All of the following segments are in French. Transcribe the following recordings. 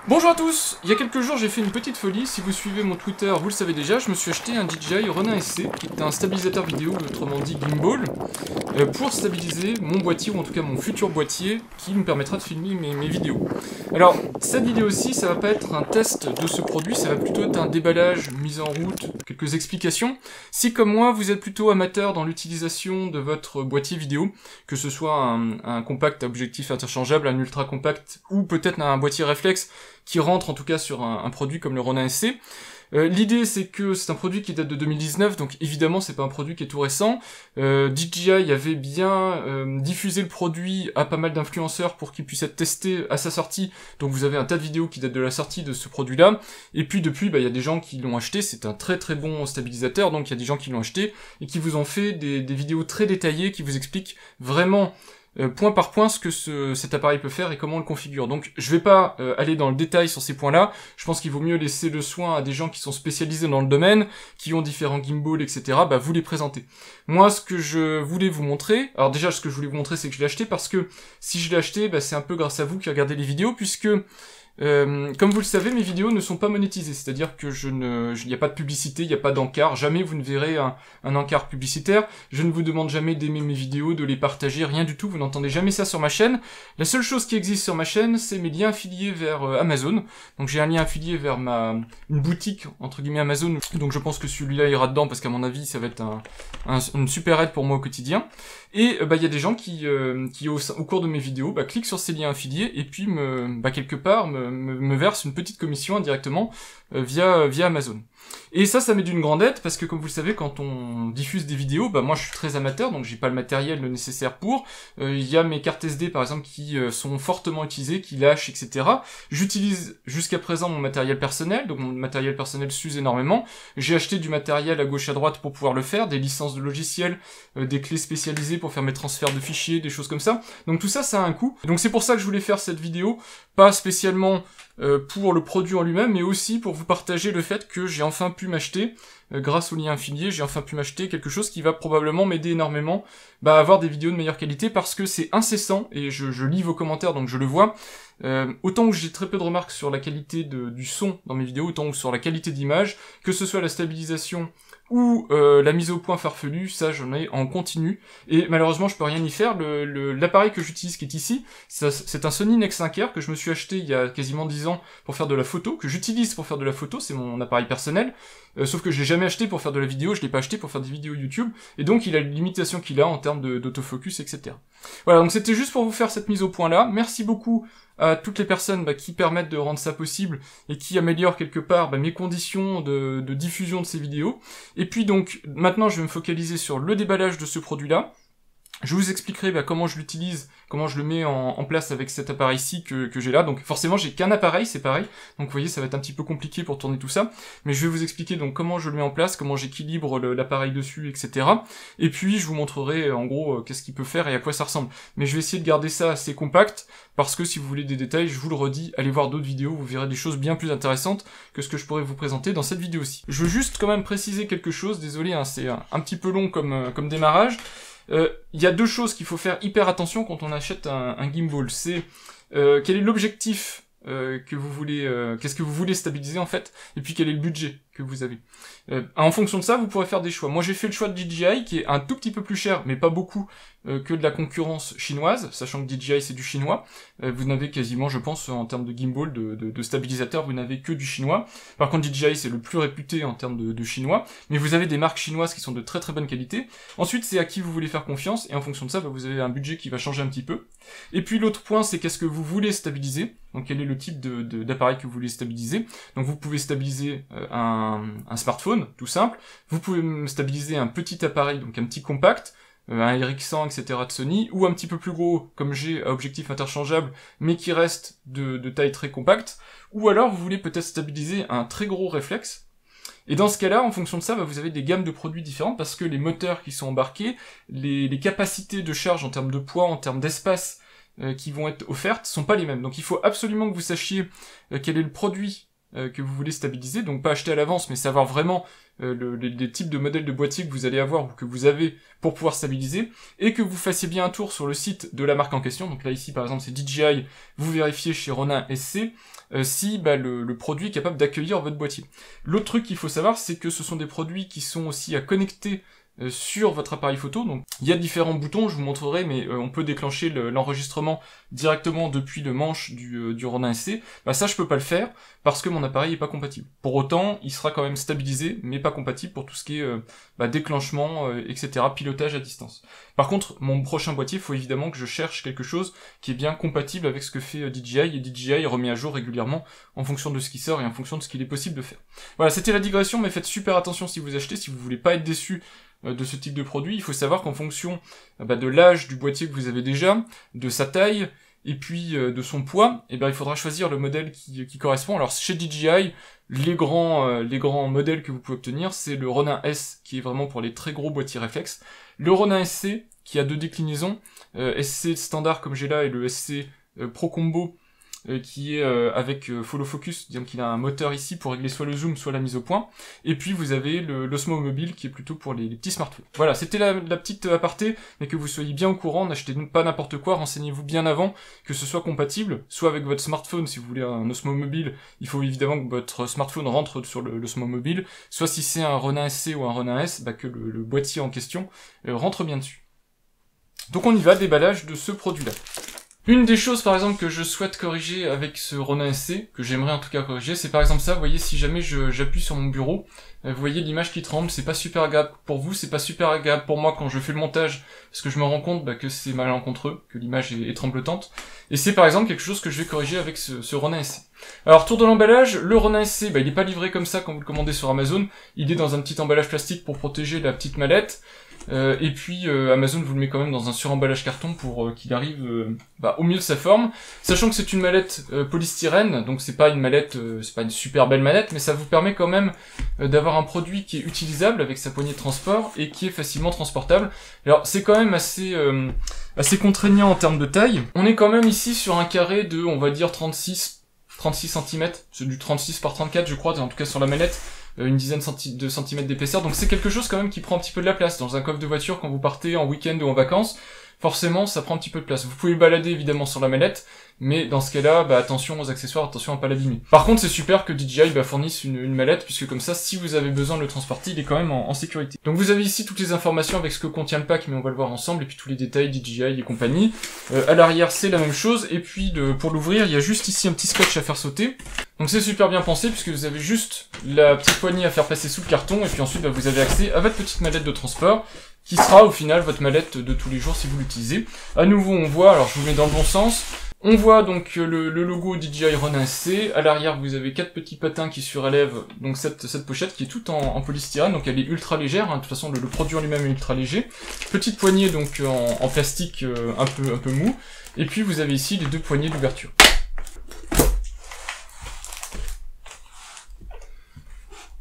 Bonjour à tous. Il y a quelques jours j'ai fait une petite folie, si vous suivez mon Twitter vous le savez déjà, je me suis acheté un DJI Ronin SC, qui est un stabilisateur vidéo, autrement dit gimbal, pour stabiliser mon boîtier, ou en tout cas mon futur boîtier, qui me permettra de filmer mes vidéos. Alors, cette vidéo-ci, ça va pas être un test de ce produit, ça va plutôt être un déballage, une mise en route, quelques explications. Si comme moi, vous êtes plutôt amateur dans l'utilisation de votre boîtier vidéo, que ce soit un compact à objectif interchangeable, un ultra compact, ou peut-être un boîtier réflexe, qui rentre en tout cas sur un produit comme le Ronin SC. L'idée c'est que c'est un produit qui date de 2019, donc évidemment c'est pas un produit qui est tout récent. DJI avait bien diffusé le produit à pas mal d'influenceurs pour qu'il puisse être testé à sa sortie, donc vous avez un tas de vidéos qui datent de la sortie de ce produit-là, et puis depuis, il y a des gens qui l'ont acheté, c'est un très très bon stabilisateur, donc il y a des gens qui l'ont acheté, et qui vous ont fait des vidéos très détaillées, qui vous expliquent vraiment point par point ce que cet appareil peut faire et comment on le configure. Donc je vais pas aller dans le détail sur ces points-là, je pense qu'il vaut mieux laisser le soin à des gens qui sont spécialisés dans le domaine, qui ont différents gimbals, etc., vous les présenter. Moi, ce que je voulais vous montrer, alors déjà ce que je voulais vous montrer c'est que je l'ai acheté parce que si je l'ai acheté, c'est un peu grâce à vous qui regardez les vidéos, puisque comme vous le savez, mes vidéos ne sont pas monétisées, c'est-à-dire que il n'y a pas de publicité, il n'y a pas d'encart, jamais vous ne verrez un encart publicitaire, je ne vous demande jamais d'aimer mes vidéos, de les partager, rien du tout, vous n'entendez jamais ça sur ma chaîne. La seule chose qui existe sur ma chaîne, c'est mes liens affiliés vers Amazon, donc j'ai un lien affilié vers une boutique, entre guillemets Amazon, donc je pense que celui-là ira dedans, parce qu'à mon avis, ça va être une super aide pour moi au quotidien. Et il y a des gens qui au cours de mes vidéos, cliquent sur ces liens affiliés, et puis quelque part, me verse une petite commission indirectement via Amazon. Et ça m'est d'une grande aide, parce que comme vous le savez, quand on diffuse des vidéos, moi je suis très amateur, donc j'ai pas le matériel nécessaire pour. Il y a mes cartes SD par exemple qui sont fortement utilisées, qui lâchent, etc. J'utilise jusqu'à présent mon matériel personnel, donc mon matériel personnel s'use énormément. J'ai acheté du matériel à gauche à droite pour pouvoir le faire, des licences de logiciels, des clés spécialisées pour faire mes transferts de fichiers, des choses comme ça. Donc tout ça, ça a un coût. Donc c'est pour ça que je voulais faire cette vidéo, pas spécialement pour le produit en lui-même, mais aussi pour vous partager le fait que j'ai enfin pu m'acheter, grâce au lien affilié, j'ai enfin pu m'acheter quelque chose qui va probablement m'aider énormément à avoir des vidéos de meilleure qualité, parce que c'est incessant, et je lis vos commentaires, donc je le vois. Autant où j'ai très peu de remarques sur la qualité du son dans mes vidéos, autant où sur la qualité d'image, que ce soit la stabilisation ou la mise au point farfelue, ça j'en ai en continu, et malheureusement je peux rien y faire. L'appareil que j'utilise qui est ici, c'est un Sony Nex 5R que je me suis acheté il y a quasiment 10 ans pour faire de la photo, que j'utilise pour faire de la photo, c'est mon appareil personnel, sauf que je l'ai jamais acheté pour faire de la vidéo, je l'ai pas acheté pour faire des vidéos YouTube, et donc il a les limitations qu'il a en termes d'autofocus, etc. Voilà, donc c'était juste pour vous faire cette mise au point là. Merci beaucoup à toutes les personnes qui permettent de rendre ça possible et qui améliorent quelque part mes conditions de diffusion de ces vidéos. Et puis donc, maintenant je vais me focaliser sur le déballage de ce produit-là. Je vous expliquerai comment je l'utilise, comment je le mets en place avec cet appareil-ci que j'ai là. Donc forcément j'ai qu'un appareil, c'est pareil. Donc vous voyez, ça va être un petit peu compliqué pour tourner tout ça. Mais je vais vous expliquer donc comment je le mets en place, comment j'équilibre l'appareil dessus, etc. Et puis je vous montrerai en gros qu'est-ce qu'il peut faire et à quoi ça ressemble. Mais je vais essayer de garder ça assez compact, parce que si vous voulez des détails, je vous le redis, allez voir d'autres vidéos, vous verrez des choses bien plus intéressantes que ce que je pourrais vous présenter dans cette vidéo-ci. Je veux juste quand même préciser quelque chose, désolé, c'est un petit peu long comme démarrage. Il y a deux choses qu'il faut faire hyper attention quand on achète un gimbal. C'est quel est l'objectif que vous voulez, qu'est-ce que vous voulez stabiliser en fait, et puis quel est le budget que vous avez. En fonction de ça, vous pourrez faire des choix. Moi j'ai fait le choix de DJI, qui est un tout petit peu plus cher, mais pas beaucoup, que de la concurrence chinoise, sachant que DJI c'est du chinois. Vous n'avez quasiment, je pense, en termes de gimbal, de stabilisateur, vous n'avez que du chinois. Par contre DJI c'est le plus réputé en termes de chinois, mais vous avez des marques chinoises qui sont de très très bonne qualité. Ensuite c'est à qui vous voulez faire confiance, et en fonction de ça, vous avez un budget qui va changer un petit peu. Et puis l'autre point, c'est qu'est-ce que vous voulez stabiliser, donc quel est le type d'appareil que vous voulez stabiliser. Donc vous pouvez stabiliser un smartphone, tout simple. Vous pouvez stabiliser un petit appareil, donc un petit compact, un RX100, etc. de Sony, ou un petit peu plus gros, comme j'ai, à objectif interchangeable, mais qui reste de taille très compacte. Ou alors vous voulez peut-être stabiliser un très gros réflexe. Et dans ce cas-là, en fonction de ça, vous avez des gammes de produits différentes, parce que les moteurs qui sont embarqués, les capacités de charge en termes de poids, en termes d'espace, qui vont être offertes, sont pas les mêmes. Donc il faut absolument que vous sachiez quel est le produit que vous voulez stabiliser, donc pas acheter à l'avance, mais savoir vraiment les types de modèles de boîtier que vous allez avoir ou que vous avez pour pouvoir stabiliser, et que vous fassiez bien un tour sur le site de la marque en question. Donc là ici par exemple c'est DJI, vous vérifiez chez Ronin SC si le produit est capable d'accueillir votre boîtier. L'autre truc qu'il faut savoir, c'est que ce sont des produits qui sont aussi à connecter sur votre appareil photo. Donc il y a différents boutons, je vous montrerai, mais on peut déclencher l'enregistrement directement depuis le manche du Ronin SC. Bah ça je peux pas le faire parce que mon appareil est pas compatible. Pour autant, il sera quand même stabilisé, mais pas compatible pour tout ce qui est déclenchement, etc., pilotage à distance. Par contre, mon prochain boîtier, il faut évidemment que je cherche quelque chose qui est bien compatible avec ce que fait DJI, et DJI remet à jour régulièrement en fonction de ce qui sort et en fonction de ce qu'il est possible de faire. Voilà, c'était la digression, mais faites super attention si vous achetez, si vous voulez pas être déçu de ce type de produit. Il faut savoir qu'en fonction de l'âge du boîtier que vous avez déjà, de sa taille, et puis de son poids, il faudra choisir le modèle qui correspond. Alors chez DJI, les grands modèles que vous pouvez obtenir, c'est le Ronin S, qui est vraiment pour les très gros boîtiers réflexes, le Ronin SC, qui a 2 déclinaisons, SC standard comme j'ai là, et le SC Pro Combo, qui est avec Follow Focus, donc il a un moteur ici pour régler soit le zoom, soit la mise au point, et puis vous avez l'Osmo Mobile qui est plutôt pour les petits smartphones. Voilà, c'était la petite aparté, mais que vous soyez bien au courant, n'achetez pas n'importe quoi, renseignez-vous bien avant, que ce soit compatible, soit avec votre smartphone, si vous voulez un Osmo Mobile, il faut évidemment que votre smartphone rentre sur l'Osmo Mobile, soit si c'est un Ronin SC ou un Ronin S, que le boîtier en question rentre bien dessus. Donc on y va, déballage de ce produit-là. Une des choses par exemple que je souhaite corriger avec ce Ronin SC, que j'aimerais en tout cas corriger, c'est par exemple ça, vous voyez, si jamais j'appuie sur mon bureau, vous voyez l'image qui tremble, c'est pas super agréable pour vous, c'est pas super agréable pour moi quand je fais le montage, parce que je me rends compte que c'est malencontreux, que l'image est tremblotante, et c'est par exemple quelque chose que je vais corriger avec ce Ronin SC. Alors tour de l'emballage, le Ronin SC, il est pas livré comme ça quand vous le commandez sur Amazon, il est dans un petit emballage plastique pour protéger la petite mallette, et puis Amazon vous le met quand même dans un suremballage carton pour qu'il arrive au mieux de sa forme, sachant que c'est une mallette polystyrène, donc c'est pas une mallette, c'est pas une super belle mallette, mais ça vous permet quand même d'avoir un produit qui est utilisable avec sa poignée de transport et qui est facilement transportable. Alors c'est quand même assez contraignant en termes de taille. On est quand même ici sur un carré de, on va dire 36 cm, c'est du 36 par 34 je crois, en tout cas sur la mallette, une dizaine de centimètres d'épaisseur, donc c'est quelque chose quand même qui prend un petit peu de la place dans un coffre de voiture quand vous partez en week-end ou en vacances. Forcément, ça prend un petit peu de place. Vous pouvez le balader évidemment sur la mallette, mais dans ce cas-là, attention aux accessoires, attention à pas l'abîmer. Par contre, c'est super que DJI fournisse une mallette, puisque comme ça, si vous avez besoin de le transporter, il est quand même en sécurité. Donc vous avez ici toutes les informations avec ce que contient le pack, mais on va le voir ensemble, et puis tous les détails DJI et compagnie. À l'arrière, c'est la même chose, et puis pour l'ouvrir, il y a juste ici un petit scotch à faire sauter. Donc c'est super bien pensé, puisque vous avez juste la petite poignée à faire passer sous le carton, et puis ensuite vous avez accès à votre petite mallette de transport, qui sera au final votre mallette de tous les jours si vous l'utilisez. À nouveau on voit, alors je vous mets dans le bon sens, on voit donc le logo DJI Ronin SC, à l'arrière vous avez 4 petits patins qui surélèvent donc cette pochette qui est toute en polystyrène, donc elle est ultra légère, de toute façon le produit en lui-même est ultra léger, petite poignée donc en plastique un peu mou, et puis vous avez ici les 2 poignées d'ouverture.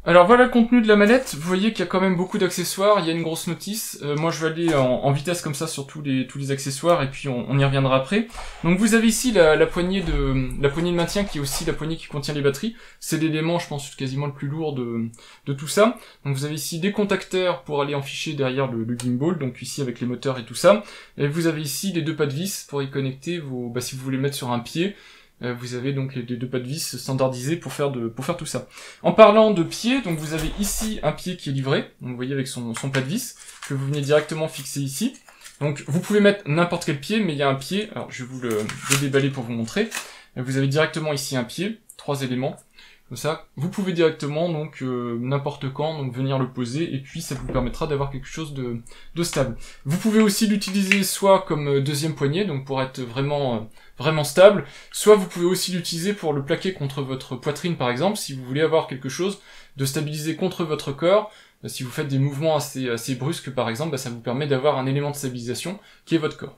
Alors voilà le contenu de la mallette, vous voyez qu'il y a quand même beaucoup d'accessoires, il y a une grosse notice, moi je vais aller en vitesse comme ça sur tous les accessoires et puis on y reviendra après. Donc vous avez ici la poignée de maintien qui est aussi la poignée qui contient les batteries, c'est l'élément je pense quasiment le plus lourd de tout ça. Donc vous avez ici des contacteurs pour aller en ficher derrière le gimbal, donc ici avec les moteurs et tout ça, et vous avez ici les 2 pas de vis pour y connecter si vous voulez mettre sur un pied. Vous avez donc les 2 pas de vis standardisés pour faire tout ça. En parlant de pied, donc vous avez ici un pied qui est livré, donc vous voyez avec son pas de vis, que vous venez directement fixer ici. Donc vous pouvez mettre n'importe quel pied, mais il y a un pied, alors je vais vous le déballer pour vous montrer. Vous avez directement ici un pied, 3 éléments, comme ça. Vous pouvez directement, donc n'importe quand, donc venir le poser, et puis ça vous permettra d'avoir quelque chose de stable. Vous pouvez aussi l'utiliser soit comme deuxième poignée, donc pour être vraiment stable, soit vous pouvez aussi l'utiliser pour le plaquer contre votre poitrine par exemple, si vous voulez avoir quelque chose de stabilisé contre votre corps, si vous faites des mouvements assez brusques par exemple, ça vous permet d'avoir un élément de stabilisation qui est votre corps.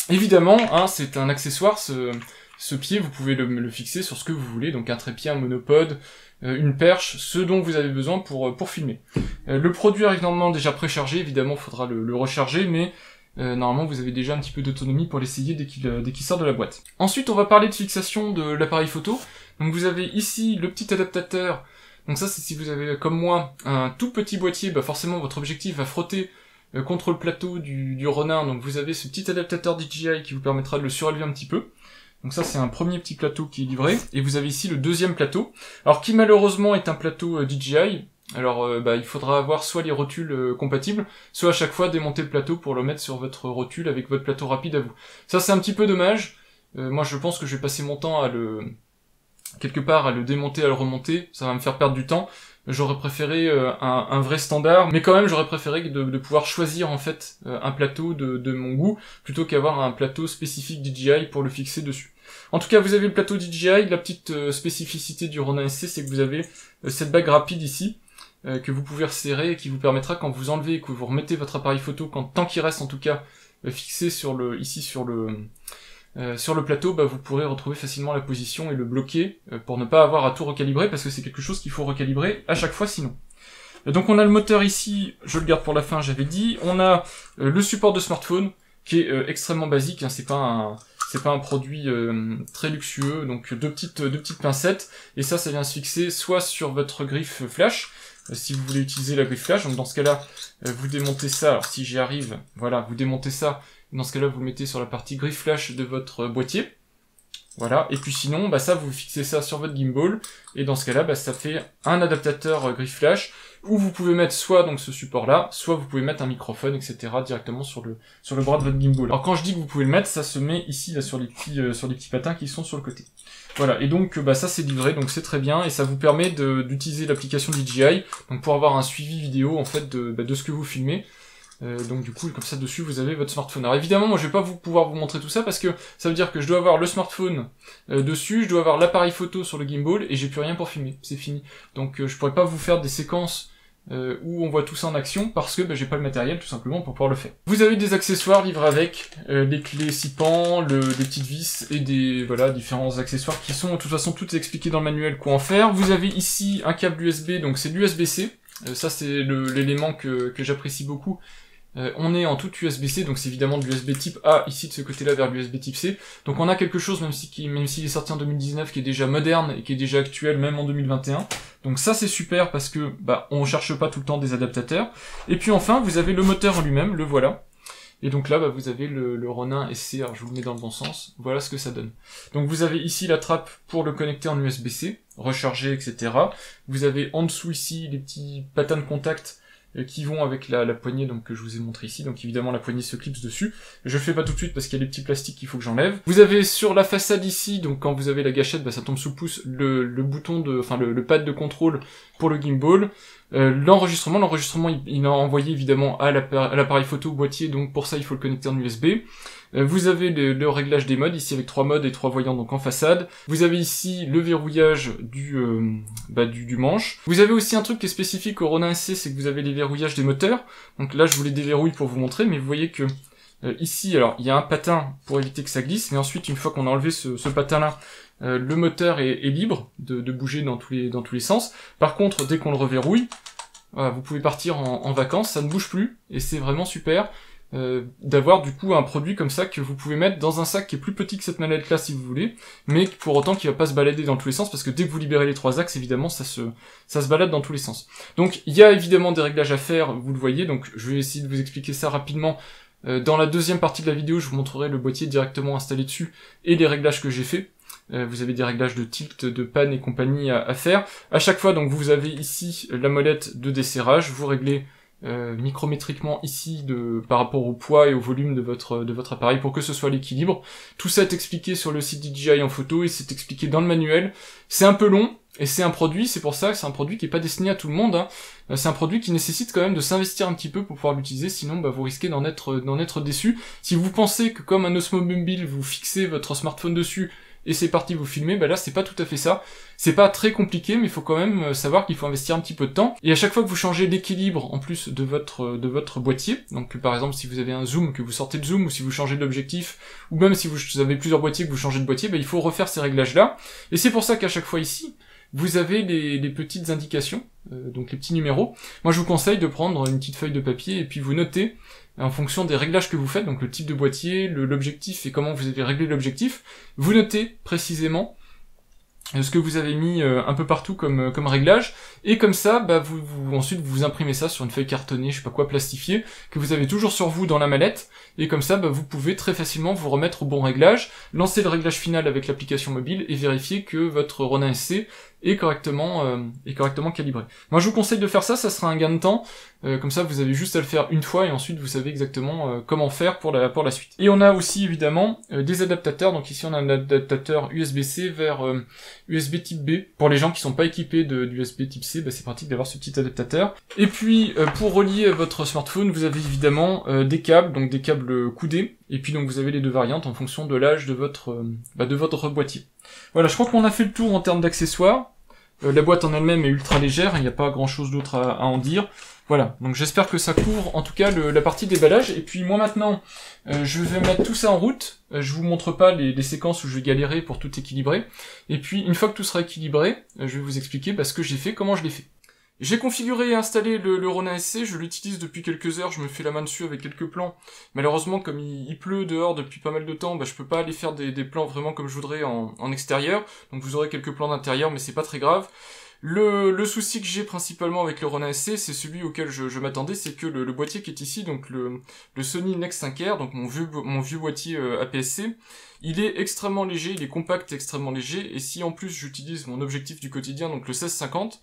Évidemment, c'est un accessoire, ce pied, vous pouvez le fixer sur ce que vous voulez, donc un trépied, un monopode, une perche, ce dont vous avez besoin pour filmer. Le produit arrive normalement déjà préchargé, évidemment il faudra le recharger, mais normalement vous avez déjà un petit peu d'autonomie pour l'essayer dès qu'il sort de la boîte. Ensuite on va parler de fixation de l'appareil photo. Donc vous avez ici le petit adaptateur. Donc ça c'est si vous avez comme moi un tout petit boîtier, bah forcément votre objectif va frotter contre le plateau du Ronin. Donc vous avez ce petit adaptateur DJI qui vous permettra de le surélever un petit peu. Donc ça c'est un premier petit plateau qui est livré. Et vous avez ici le deuxième plateau. Alors qui malheureusement est un plateau DJI. Alors il faudra avoir soit les rotules compatibles, soit à chaque fois démonter le plateau pour le mettre sur votre rotule avec votre plateau rapide à vous. Ça c'est un petit peu dommage. Moi je pense que je vais passer mon temps à quelque part à le démonter, à le remonter, ça va me faire perdre du temps. J'aurais préféré un vrai standard, mais quand même j'aurais préféré de pouvoir choisir en fait un plateau de mon goût, plutôt qu'avoir un plateau spécifique DJI pour le fixer dessus. En tout cas vous avez le plateau DJI, la petite spécificité du Ronin SC c'est que vous avez cette bague rapide ici, que vous pouvez resserrer et qui vous permettra quand vous enlevez et que vous remettez votre appareil photo, tant qu'il reste en tout cas fixé sur le plateau, bah, vous pourrez retrouver facilement la position et le bloquer pour ne pas avoir à tout recalibrer, parce que c'est quelque chose qu'il faut recalibrer à chaque fois sinon. Et donc on a le moteur ici, je le garde pour la fin, j'avais dit. On a le support de smartphone qui est extrêmement basique, hein, c'est pas un produit très luxueux, donc deux petites pincettes, et ça vient se fixer soit sur votre griffe flash, si vous voulez utiliser la griffe flash. Donc dans ce cas-là, vous démontez ça, alors si j'y arrive, voilà, vous démontez ça. Dans ce cas-là, vous le mettez sur la partie griffe flash de votre boîtier. Voilà. Et puis sinon, bah ça, vous fixez ça sur votre gimbal. Et dans ce cas-là, bah ça fait un adaptateur griffe flash où vous pouvez mettre soit donc ce support-là, soit vous pouvez mettre un microphone, etc. directement sur le bras de votre gimbal. Alors quand je dis que vous pouvez le mettre, ça se met ici là sur les petits patins qui sont sur le côté. Voilà. Et donc bah ça c'est livré, donc c'est très bien et ça vous permet d'utiliser l'application DJI donc pour avoir un suivi vidéo en fait de ce que vous filmez. Donc du coup comme ça dessus vous avez votre smartphone. Alors évidemment moi je vais pas pouvoir vous montrer tout ça parce que ça veut dire que je dois avoir le smartphone dessus, je dois avoir l'appareil photo sur le gimbal et j'ai plus rien pour filmer, c'est fini. Donc je pourrais pas vous faire des séquences où on voit tout ça en action parce que j'ai pas le matériel tout simplement pour pouvoir le faire. Vous avez des accessoires livrés avec, les clés 6 pans, des petites vis et différents accessoires qui sont de toute façon tout expliqué dans le manuel quoi en faire. Vous avez ici un câble USB, donc c'est de l'USB-C, ça c'est l'élément que j'apprécie beaucoup. On est en tout USB-C, donc c'est évidemment de l'USB type A ici de ce côté-là vers l'USB type C. Donc on a quelque chose, même s'il est sorti en 2019, qui est déjà moderne et qui est déjà actuel même en 2021. Donc ça c'est super parce que on cherche pas tout le temps des adaptateurs. Et puis enfin vous avez le moteur en lui-même, le voilà. Et donc là vous avez le Ronin SC, alors je vous le mets dans le bon sens, voilà ce que ça donne. Donc vous avez ici la trappe pour le connecter en USB-C, recharger, etc. Vous avez en dessous ici les petits patins de contact qui vont avec la poignée donc que je vous ai montré ici, donc évidemment la poignée se clipse dessus. Je le fais pas tout de suite parce qu'il y a des petits plastiques qu'il faut que j'enlève. Vous avez sur la façade ici, donc quand vous avez la gâchette, ça tombe sous le pouce, le bouton le pad de contrôle pour le gimbal. L'enregistrement il est envoyé évidemment à l'appareil photo boîtier, donc pour ça il faut le connecter en USB. Vous avez le réglage des modes, ici avec 3 modes et 3 voyants donc en façade. Vous avez ici le verrouillage du manche. Vous avez aussi un truc qui est spécifique au Ronin SC, c'est que vous avez les verrouillages des moteurs. Donc là je vous les déverrouille pour vous montrer, mais vous voyez que ici, alors il y a un patin pour éviter que ça glisse, mais ensuite une fois qu'on a enlevé ce patin-là, le moteur est libre de bouger dans tous les sens. Par contre, dès qu'on le reverrouille, voilà, vous pouvez partir en vacances, ça ne bouge plus, et c'est vraiment super. D'avoir du coup un produit comme ça que vous pouvez mettre dans un sac qui est plus petit que cette manette là si vous voulez, mais pour autant qui va pas se balader dans tous les sens parce que dès que vous libérez les 3 axes évidemment ça se balade dans tous les sens. Donc il y a évidemment des réglages à faire, vous le voyez, donc je vais essayer de vous expliquer ça rapidement. Dans la deuxième partie de la vidéo je vous montrerai le boîtier directement installé dessus et les réglages que j'ai fait. Vous avez des réglages de tilt, de panne et compagnie à faire. À chaque fois donc vous avez ici la molette de desserrage, vous réglez micrométriquement ici par rapport au poids et au volume de votre appareil pour que ce soit l'équilibre. Tout ça est expliqué sur le site DJI en photo et c'est expliqué dans le manuel. C'est un peu long et c'est un produit, c'est pour ça que c'est un produit qui est pas destiné à tout le monde, hein. C'est un produit qui nécessite quand même de s'investir un petit peu pour pouvoir l'utiliser, sinon vous risquez d'en être déçu. Si vous pensez que comme un Osmo Mobile vous fixez votre smartphone dessus et c'est parti, vous filmez, là c'est pas tout à fait ça. C'est pas très compliqué, mais il faut quand même savoir qu'il faut investir un petit peu de temps. Et à chaque fois que vous changez l'équilibre, en plus de votre boîtier, donc par exemple si vous avez un zoom, que vous sortez de zoom, ou si vous changez d'objectif, ou même si vous avez plusieurs boîtiers, que vous changez de boîtier, il faut refaire ces réglages-là. Et c'est pour ça qu'à chaque fois ici, vous avez les petites indications, donc les petits numéros. Moi je vous conseille de prendre une petite feuille de papier et puis vous notez en fonction des réglages que vous faites, donc le type de boîtier, l'objectif et comment vous avez réglé l'objectif, vous notez précisément ce que vous avez mis un peu partout comme réglage, et comme ça, bah ensuite vous imprimez ça sur une feuille cartonnée, je sais pas quoi, plastifiée, que vous avez toujours sur vous dans la mallette, et comme ça, bah, vous pouvez très facilement vous remettre au bon réglage, lancer le réglage final avec l'application mobile, et vérifier que votre Ronin SC est correctement calibré. Moi je vous conseille de faire ça, ça sera un gain de temps, comme ça vous avez juste à le faire une fois, et ensuite vous savez exactement comment faire pour la suite. Et on a aussi évidemment des adaptateurs, donc ici on a un adaptateur USB-C vers USB type B. Pour les gens qui sont pas équipés d'USB type C, bah, c'est pratique d'avoir ce petit adaptateur. Et puis pour relier votre smartphone, vous avez évidemment des câbles, donc des câbles coudés, et puis donc vous avez les deux variantes en fonction de l'âge de votre boîtier. Voilà, je crois qu'on a fait le tour en termes d'accessoires. La boîte en elle-même est ultra légère, il n'y a pas grand chose d'autre à en dire. Voilà, donc j'espère que ça couvre en tout cas la partie déballage. Et puis moi maintenant, je vais mettre tout ça en route. Je vous montre pas les séquences où je vais galérer pour tout équilibrer. Et puis une fois que tout sera équilibré, je vais vous expliquer ce que j'ai fait, comment je l'ai fait. J'ai configuré et installé le Ronin SC, je l'utilise depuis quelques heures, je me fais la main dessus avec quelques plans. Malheureusement, comme il pleut dehors depuis pas mal de temps, bah, je peux pas aller faire des plans vraiment comme je voudrais en extérieur. Donc vous aurez quelques plans d'intérieur, mais c'est pas très grave. Le souci que j'ai principalement avec le Ronin SC, c'est celui auquel je m'attendais, c'est que le boîtier qui est ici, donc le Sony Nex 5R, donc mon vieux boîtier APS-C, il est extrêmement léger, il est compact, extrêmement léger, et si en plus j'utilise mon objectif du quotidien, donc le 16-50,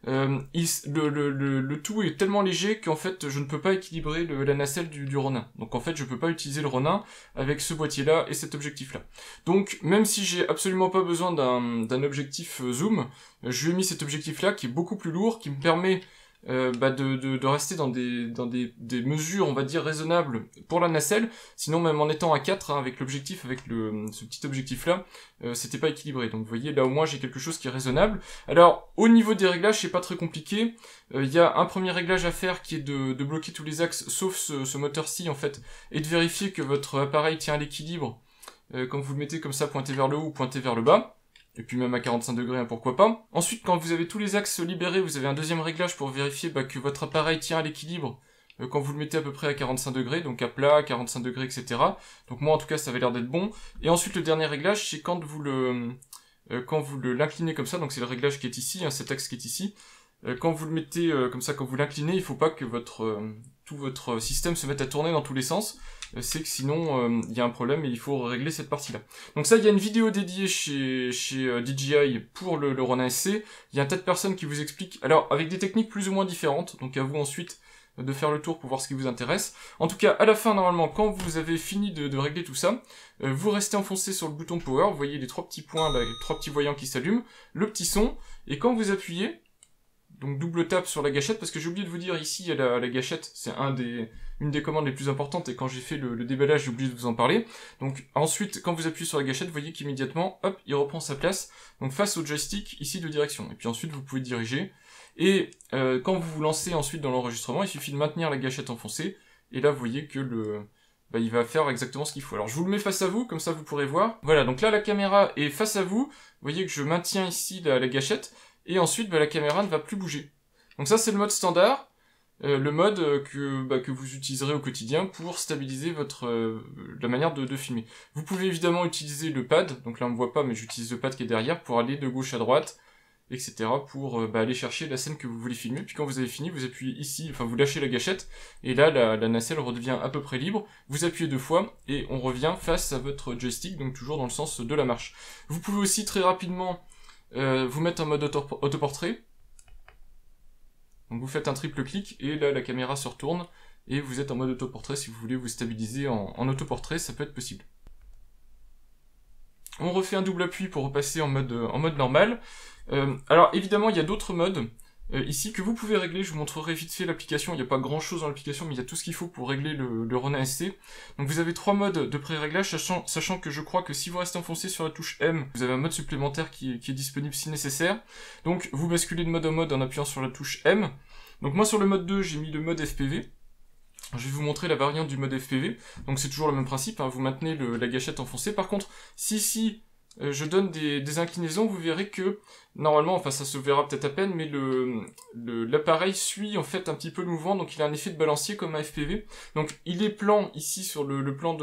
le tout est tellement léger qu'en fait je ne peux pas équilibrer la nacelle du Ronin. Donc en fait je peux pas utiliser le Ronin avec ce boîtier là et cet objectif là. Donc même si j'ai absolument pas besoin d'un objectif zoom, je lui ai mis cet objectif là qui est beaucoup plus lourd, qui me permet de rester dans des mesures, on va dire, raisonnables pour la nacelle. Sinon, même en étant à 4, avec l'objectif, avec ce petit objectif-là, c'était pas équilibré. Donc, vous voyez, là, au moins, j'ai quelque chose qui est raisonnable. Alors, au niveau des réglages, c'est pas très compliqué. Il y a un premier réglage à faire qui est de bloquer tous les axes, sauf ce moteur-ci, en fait, et de vérifier que votre appareil tient à l'équilibre quand vous le mettez comme ça, pointé vers le haut ou pointé vers le bas. Et puis même à 45 degrés, hein, pourquoi pas. Ensuite, quand vous avez tous les axes libérés, vous avez un deuxième réglage pour vérifier que votre appareil tient à l'équilibre quand vous le mettez à peu près à 45 degrés, donc à plat, 45 degrés, etc. Donc moi, en tout cas, ça avait l'air d'être bon. Et ensuite, le dernier réglage, c'est quand vous l'inclinez comme ça, donc c'est le réglage qui est ici, hein, cet axe qui est ici. Quand vous le mettez comme ça, quand vous l'inclinez, il faut pas que tout votre système se mette à tourner dans tous les sens. C'est que sinon, il y a un problème et il faut régler cette partie-là. Donc ça, il y a une vidéo dédiée chez DJI pour le Ronin SC. Il y a un tas de personnes qui vous expliquent, alors avec des techniques plus ou moins différentes, donc à vous ensuite de faire le tour pour voir ce qui vous intéresse. En tout cas, à la fin, normalement, quand vous avez fini de régler tout ça, vous restez enfoncé sur le bouton Power, vous voyez les trois petits points, là, les trois petits voyants qui s'allument, le petit son, et quand vous appuyez, donc double tape sur la gâchette, parce que j'ai oublié de vous dire ici, il y a la gâchette, c'est une des commandes les plus importantes, et quand j'ai fait le déballage, j'ai oublié de vous en parler. Donc ensuite, quand vous appuyez sur la gâchette, vous voyez qu'immédiatement, hop, il reprend sa place, donc face au joystick, ici de direction. Et puis ensuite, vous pouvez diriger, et quand vous vous lancez ensuite dans l'enregistrement, il suffit de maintenir la gâchette enfoncée, et là vous voyez que il va faire exactement ce qu'il faut. Alors je vous le mets face à vous, comme ça vous pourrez voir. Voilà, donc là la caméra est face à vous, vous voyez que je maintiens ici la gâchette, et ensuite la caméra ne va plus bouger. Donc ça c'est le mode standard, le mode que vous utiliserez au quotidien pour stabiliser la manière de filmer. Vous pouvez évidemment utiliser le pad, donc là on ne voit pas mais j'utilise le pad qui est derrière pour aller de gauche à droite, etc. pour aller chercher la scène que vous voulez filmer. Puis quand vous avez fini, vous appuyez ici, enfin vous lâchez la gâchette, et là la nacelle redevient à peu près libre, vous appuyez 2 fois, et on revient face à votre joystick, donc toujours dans le sens de la marche. Vous pouvez aussi très rapidement vous mettre en mode autoportrait. Donc vous faites un triple clic, et là la caméra se retourne, et vous êtes en mode autoportrait. Si vous voulez vous stabiliser en autoportrait, ça peut être possible. On refait un double appui pour repasser en mode normal. Alors évidemment il y a d'autres modes ici que vous pouvez régler, je vous montrerai vite fait l'application, il n'y a pas grand chose dans l'application mais il y a tout ce qu'il faut pour régler le Ronin SC. Donc vous avez 3 modes de pré-réglage, sachant que je crois que si vous restez enfoncé sur la touche M, vous avez un mode supplémentaire qui est disponible si nécessaire. Donc vous basculez de mode en mode en appuyant sur la touche M. Donc moi sur le mode 2 j'ai mis le mode FPV. Je vais vous montrer la variante du mode FPV, donc c'est toujours le même principe, hein, vous maintenez la gâchette enfoncée. Par contre, si je donne des inclinaisons, vous verrez que, normalement, enfin ça se verra peut-être à peine, mais l'appareil suit en fait un petit peu le mouvement, donc il a un effet de balancier comme un FPV. Donc il est plan ici sur le plan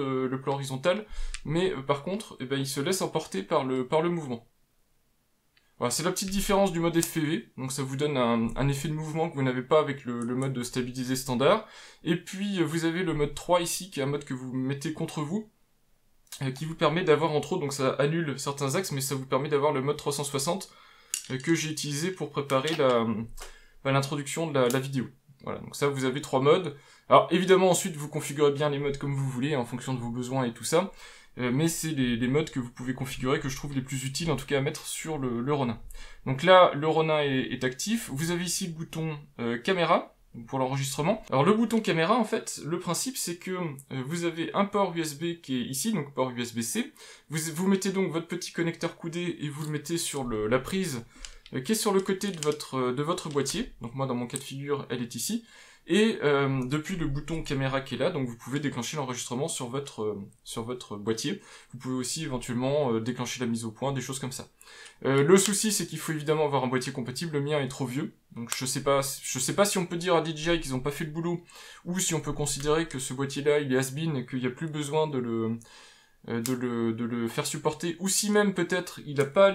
horizontal, mais par contre, il se laisse emporter par le mouvement. Voilà, c'est la petite différence du mode FPV, donc ça vous donne un effet de mouvement que vous n'avez pas avec le mode stabilisé standard. Et puis vous avez le mode 3 ici, qui est un mode que vous mettez contre vous, qui vous permet d'avoir entre autres, donc ça annule certains axes, mais ça vous permet d'avoir le mode 360 que j'ai utilisé pour préparer l'introduction de la vidéo. Voilà, donc ça vous avez 3 modes. Alors évidemment ensuite vous configurez bien les modes comme vous voulez, en fonction de vos besoins et tout ça. Mais c'est les modes que vous pouvez configurer que je trouve les plus utiles en tout cas à mettre sur le Ronin. Donc là le Ronin est actif, vous avez ici le bouton caméra pour l'enregistrement. Alors le bouton caméra en fait, le principe c'est que vous avez un port USB qui est ici, donc port USB-C, vous mettez donc votre petit connecteur coudé et vous le mettez sur la prise qui est sur le côté de votre boîtier, donc moi dans mon cas de figure elle est ici, et depuis le bouton caméra qui est là, donc vous pouvez déclencher l'enregistrement sur votre boîtier. Vous pouvez aussi éventuellement déclencher la mise au point, des choses comme ça. Le souci c'est qu'il faut évidemment avoir un boîtier compatible, le mien est trop vieux, donc je sais pas si on peut dire à DJI qu'ils ont pas fait le boulot, ou si on peut considérer que ce boîtier là il est has-been et qu'il n'y a plus besoin de le faire supporter, ou si même peut-être il n'a pas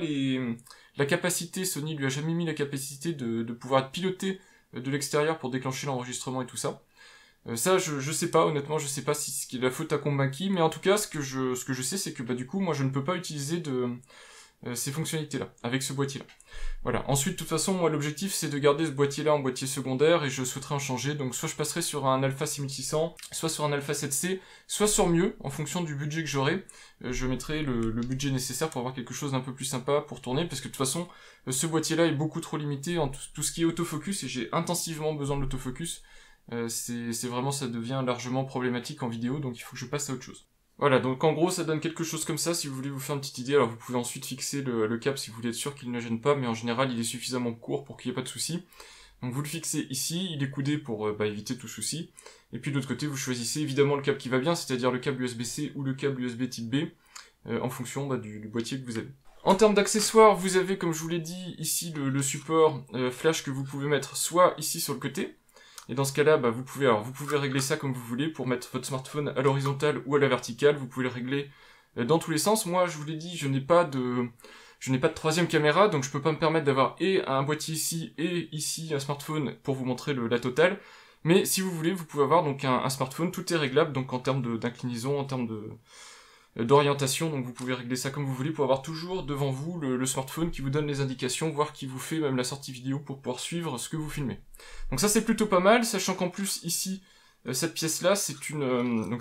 la capacité, Sony lui a jamais mis la capacité de pouvoir être piloté de l'extérieur pour déclencher l'enregistrement et tout ça. Ça, je sais pas, honnêtement, je sais pas si c'est la faute à Combanky, mais en tout cas, ce que je sais, c'est que du coup, moi, je ne peux pas utiliser ces fonctionnalités-là, avec ce boîtier-là. Voilà. Ensuite, de toute façon, moi, l'objectif, c'est de garder ce boîtier-là en boîtier secondaire, et je souhaiterais en changer, donc soit je passerai sur un Alpha 6600, soit sur un Alpha 7C, soit sur mieux, en fonction du budget que j'aurai. Je mettrai le budget nécessaire pour avoir quelque chose d'un peu plus sympa pour tourner, parce que de toute façon, ce boîtier-là est beaucoup trop limité en tout ce qui est autofocus, et j'ai intensivement besoin de l'autofocus. C'est vraiment, ça devient largement problématique en vidéo, donc il faut que je passe à autre chose. Voilà, donc en gros ça donne quelque chose comme ça si vous voulez vous faire une petite idée. Alors vous pouvez ensuite fixer le câble si vous voulez être sûr qu'il ne gêne pas, mais en général il est suffisamment court pour qu'il n'y ait pas de souci. Donc vous le fixez ici, il est coudé pour éviter tout souci. Et puis de l'autre côté vous choisissez évidemment le câble qui va bien, c'est-à-dire le câble USB-C ou le câble USB type B, en fonction du boîtier que vous avez. En termes d'accessoires, vous avez comme je vous l'ai dit ici le support flash que vous pouvez mettre soit ici sur le côté. Et dans ce cas-là, vous pouvez régler ça comme vous voulez pour mettre votre smartphone à l'horizontale ou à la verticale. Vous pouvez le régler dans tous les sens. Moi, je vous l'ai dit, je n'ai pas de troisième caméra, donc je peux pas me permettre d'avoir et un boîtier ici et ici un smartphone pour vous montrer la totale. Mais si vous voulez, vous pouvez avoir donc un smartphone, tout est réglable, donc en termes d'inclinaison, en termes d'orientation, donc vous pouvez régler ça comme vous voulez pour avoir toujours devant vous le smartphone qui vous donne les indications, voire qui vous fait même la sortie vidéo pour pouvoir suivre ce que vous filmez. Donc ça c'est plutôt pas mal, sachant qu'en plus ici, cette pièce-là, c'est une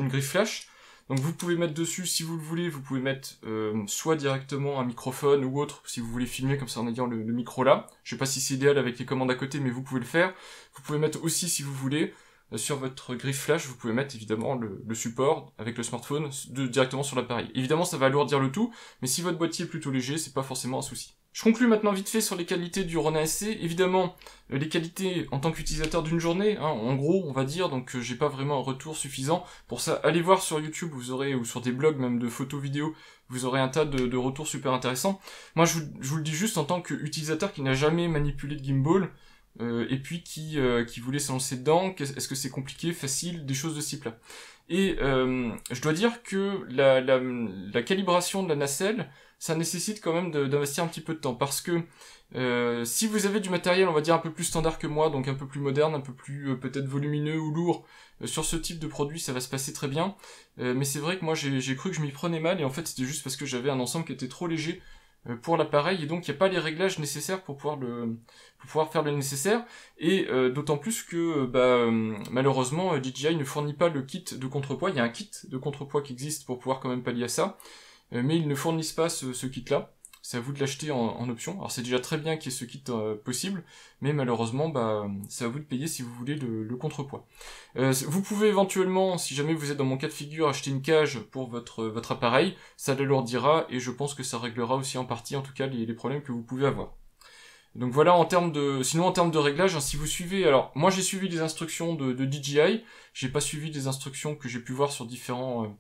griffe flash, donc vous pouvez mettre dessus, si vous le voulez, vous pouvez mettre soit directement un microphone ou autre, si vous voulez filmer comme ça en ayant le micro là. Je sais pas si c'est idéal avec les commandes à côté, mais vous pouvez le faire. Vous pouvez mettre aussi, si vous voulez, sur votre griffe flash, vous pouvez mettre évidemment le support avec le smartphone directement sur l'appareil. Évidemment, ça va alourdir le tout, mais si votre boîtier est plutôt léger, c'est pas forcément un souci. Je conclue maintenant vite fait sur les qualités du Ronin SC. Évidemment, les qualités en tant qu'utilisateur d'une journée, en gros, on va dire, donc j'ai pas vraiment un retour suffisant. Pour ça, allez voir sur YouTube, vous aurez, ou sur des blogs même de photos vidéos, vous aurez un tas de retours super intéressants. Moi, je vous le dis juste en tant qu'utilisateur qui n'a jamais manipulé de gimbal, et puis qui voulait se lancer dedans. Est-ce que c'est compliqué, facile, des choses de ce type-là. Et je dois dire que la calibration de la nacelle, ça nécessite quand même d'investir un petit peu de temps, parce que si vous avez du matériel, on va dire un peu plus standard que moi, donc un peu plus moderne, un peu plus peut-être volumineux ou lourd, sur ce type de produit, ça va se passer très bien. Mais c'est vrai que moi j'ai cru que je m'y prenais mal, et en fait c'était juste parce que j'avais un ensemble qui était trop léger pour l'appareil, et donc il n'y a pas les réglages nécessaires pour pouvoir faire le nécessaire, et d'autant plus que malheureusement DJI ne fournit pas le kit de contrepoids. Il y a un kit de contrepoids qui existe pour pouvoir quand même pallier à ça, mais ils ne fournissent pas ce kit là. C'est à vous de l'acheter en option. Alors c'est déjà très bien qu'il y ait ce kit possible, mais malheureusement c'est à vous de payer si vous voulez le contrepoids. Vous pouvez éventuellement, si jamais vous êtes dans mon cas de figure, acheter une cage pour votre appareil, ça l'alourdira, et je pense que ça réglera aussi en partie en tout cas les problèmes que vous pouvez avoir. Donc voilà, sinon en termes de réglage, si vous suivez, alors moi j'ai suivi les instructions de DJI, j'ai pas suivi les instructions que j'ai pu voir sur différentes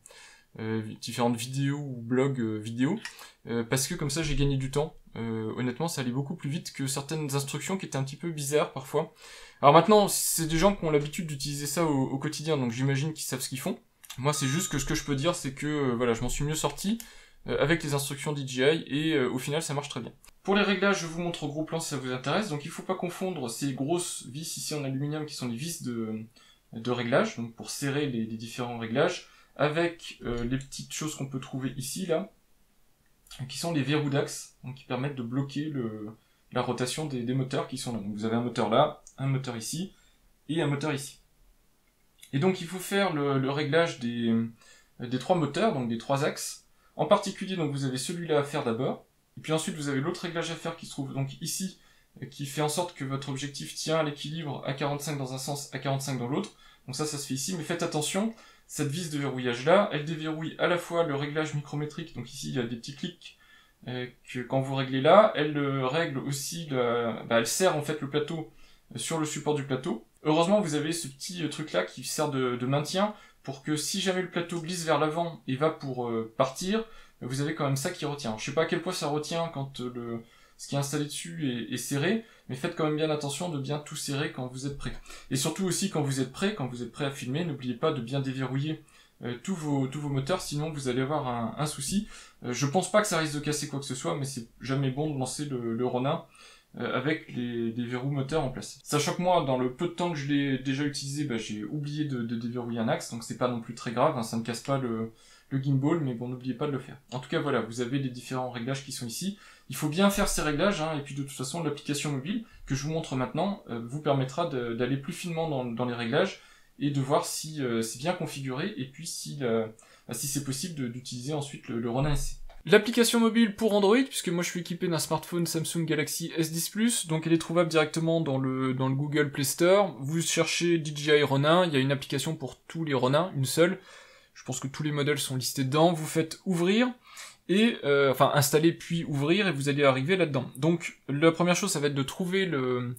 vidéos ou blogs vidéo, parce que comme ça j'ai gagné du temps. Honnêtement ça allait beaucoup plus vite que certaines instructions qui étaient un petit peu bizarres parfois. Alors maintenant c'est des gens qui ont l'habitude d'utiliser ça au quotidien, donc j'imagine qu'ils savent ce qu'ils font. Moi c'est juste que ce que je peux dire c'est que voilà, je m'en suis mieux sorti avec les instructions DJI, et au final ça marche très bien. Pour les réglages, je vous montre au gros plan si ça vous intéresse. Donc il ne faut pas confondre ces grosses vis ici en aluminium qui sont les vis de réglage, donc pour serrer les différents réglages, avec les petites choses qu'on peut trouver ici, là, qui sont les verrous d'axe, donc qui permettent de bloquer la rotation des moteurs qui sont là. Donc vous avez un moteur là, un moteur ici, et un moteur ici. Et donc il faut faire le réglage des 3 moteurs, donc des 3 axes. En particulier, donc vous avez celui-là à faire d'abord, et puis ensuite vous avez l'autre réglage à faire qui se trouve donc ici, qui fait en sorte que votre objectif tient à l'équilibre à 45 dans un sens, à 45 dans l'autre. Donc ça se fait ici, mais faites attention, cette vis de verrouillage là, elle déverrouille à la fois le réglage micrométrique, donc ici il y a des petits clics que quand vous réglez là, elle règle aussi, elle serre en fait le plateau sur le support du plateau. Heureusement vous avez ce petit truc là qui sert de maintien, pour que si jamais le plateau glisse vers l'avant et va pour partir, vous avez quand même ça qui retient. Alors, je sais pas à quel point ça retient quand ce qui est installé dessus est serré, mais faites quand même bien attention de bien tout serrer quand vous êtes prêt. Et surtout aussi quand vous êtes prêt à filmer, n'oubliez pas de bien déverrouiller tous vos moteurs, sinon vous allez avoir un souci. Je pense pas que ça risque de casser quoi que ce soit, mais c'est jamais bon de lancer le Ronin avec les verrous moteurs en place. Sachant que moi, dans le peu de temps que je l'ai déjà utilisé, j'ai oublié de déverrouiller un axe, donc c'est pas non plus très grave, hein, ça ne casse pas le gimbal, mais bon, n'oubliez pas de le faire. En tout cas, voilà, vous avez les différents réglages qui sont ici. Il faut bien faire ces réglages, hein, et puis de toute façon, l'application mobile, que je vous montre maintenant, vous permettra d'aller plus finement dans les réglages, et de voir si c'est bien configuré, et puis si c'est possible d'utiliser ensuite le Ronin SC. L'application mobile pour Android, puisque moi je suis équipé d'un smartphone Samsung Galaxy S10 Plus, donc elle est trouvable directement dans le Google Play Store. Vous cherchez DJI Ronin, il y a une application pour tous les Ronins, une seule. Je pense que tous les modèles sont listés dedans. Vous faites ouvrir, et installer puis ouvrir, et vous allez arriver là-dedans. Donc la première chose, ça va être de trouver le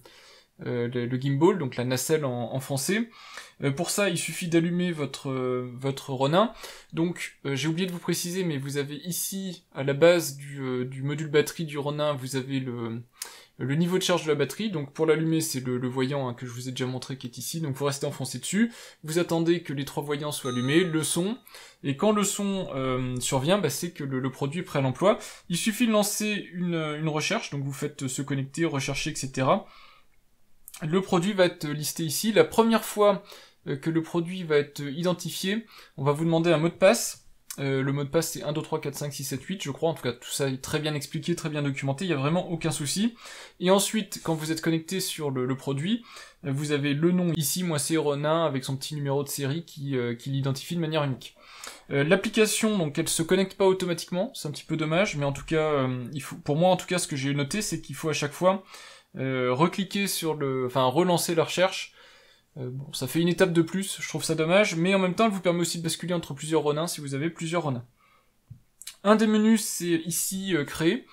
gimbal, donc la nacelle en français. Pour ça, il suffit d'allumer votre Ronin. Donc, j'ai oublié de vous préciser, mais vous avez ici, à la base du module batterie du Ronin, vous avez le niveau de charge de la batterie. Donc, pour l'allumer, c'est le voyant que je vous ai déjà montré qui est ici. Donc, vous restez enfoncé dessus. Vous attendez que les 3 voyants soient allumés, le son. Et quand le son survient, c'est que le produit est prêt à l'emploi. Il suffit de lancer une recherche. Donc, vous faites se connecter, rechercher, etc. Le produit va être listé ici. La première fois que le produit va être identifié, on va vous demander un mot de passe. Le mot de passe c'est 1, 2, 3, 4, 5, 6, 7, 8, je crois. En tout cas, tout ça est très bien expliqué, très bien documenté, il n'y a vraiment aucun souci. Et ensuite, quand vous êtes connecté sur le produit, vous avez le nom ici, moi c'est Ronin, avec son petit numéro de série qui l'identifie de manière unique. L'application, donc elle se connecte pas automatiquement, c'est un petit peu dommage, mais en tout cas, pour moi en tout cas, ce que j'ai noté, c'est qu'il faut à chaque fois recliquer sur relancer la recherche. Bon, ça fait une étape de plus, je trouve ça dommage, mais en même temps, elle vous permet aussi de basculer entre plusieurs Ronins si vous avez plusieurs Ronins. Un des menus, c'est ici créer.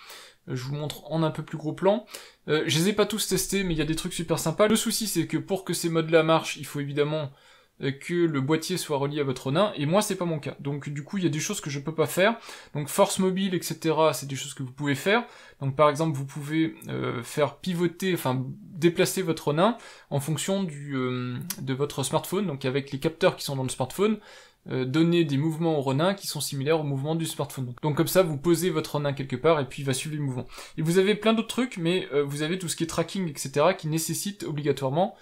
Je vous montre en un peu plus gros plan. Je les ai pas tous testés, mais il y a des trucs super sympas. Le souci, c'est que pour que ces modes-là marchent, il faut évidemment que le boîtier soit relié à votre Ronin, et moi c'est pas mon cas. Donc du coup il y a des choses que je peux pas faire, donc force mobile, etc. c'est des choses que vous pouvez faire. Donc par exemple vous pouvez faire pivoter, déplacer votre Ronin en fonction de votre smartphone, donc avec les capteurs qui sont dans le smartphone, donner des mouvements au Ronin qui sont similaires aux mouvements du smartphone. Donc comme ça vous posez votre Ronin quelque part et puis il va suivre les mouvements. Et vous avez plein d'autres trucs, mais vous avez tout ce qui est tracking, etc. qui nécessite obligatoirement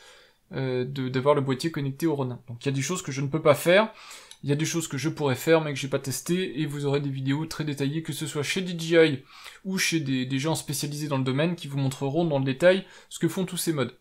d'avoir le boîtier connecté au Ronin. Donc il y a des choses que je ne peux pas faire, il y a des choses que je pourrais faire mais que j'ai pas testé, et vous aurez des vidéos très détaillées, que ce soit chez DJI ou chez des gens spécialisés dans le domaine qui vous montreront dans le détail ce que font tous ces modes.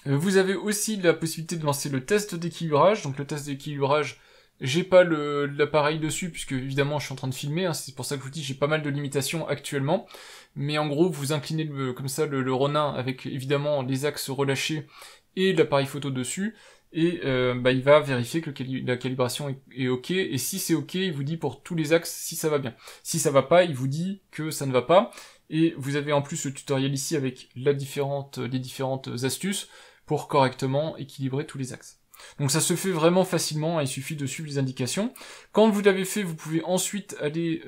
Vous avez aussi la possibilité de lancer le test d'équilibrage. Donc le test d'équilibrage, j'ai pas l'appareil dessus puisque évidemment je suis en train de filmer, hein, c'est pour ça que je vous dis j'ai pas mal de limitations actuellement, mais en gros vous inclinez comme ça le Ronin avec évidemment les axes relâchés et l'appareil photo dessus, et il va vérifier que la calibration est ok, et si c'est ok, il vous dit pour tous les axes si ça va bien. Si ça va pas, il vous dit que ça ne va pas, et vous avez en plus le tutoriel ici avec les différentes astuces pour correctement équilibrer tous les axes. Donc ça se fait vraiment facilement, il suffit de suivre les indications. Quand vous l'avez fait, vous pouvez ensuite aller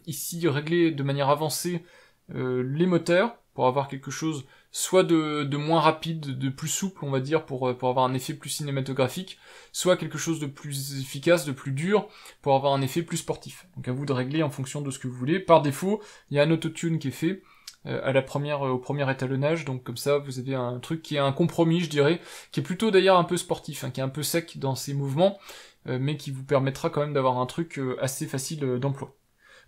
ici régler de manière avancée les moteurs, pour avoir quelque chose soit de moins rapide, de plus souple on va dire, pour avoir un effet plus cinématographique, soit quelque chose de plus efficace, de plus dur, pour avoir un effet plus sportif. Donc à vous de régler en fonction de ce que vous voulez. Par défaut, il y a un autotune qui est fait, au premier étalonnage, donc comme ça vous avez un truc qui est un compromis, je dirais, qui est plutôt d'ailleurs un peu sportif, hein, qui est un peu sec dans ses mouvements, mais qui vous permettra quand même d'avoir un truc assez facile d'emploi.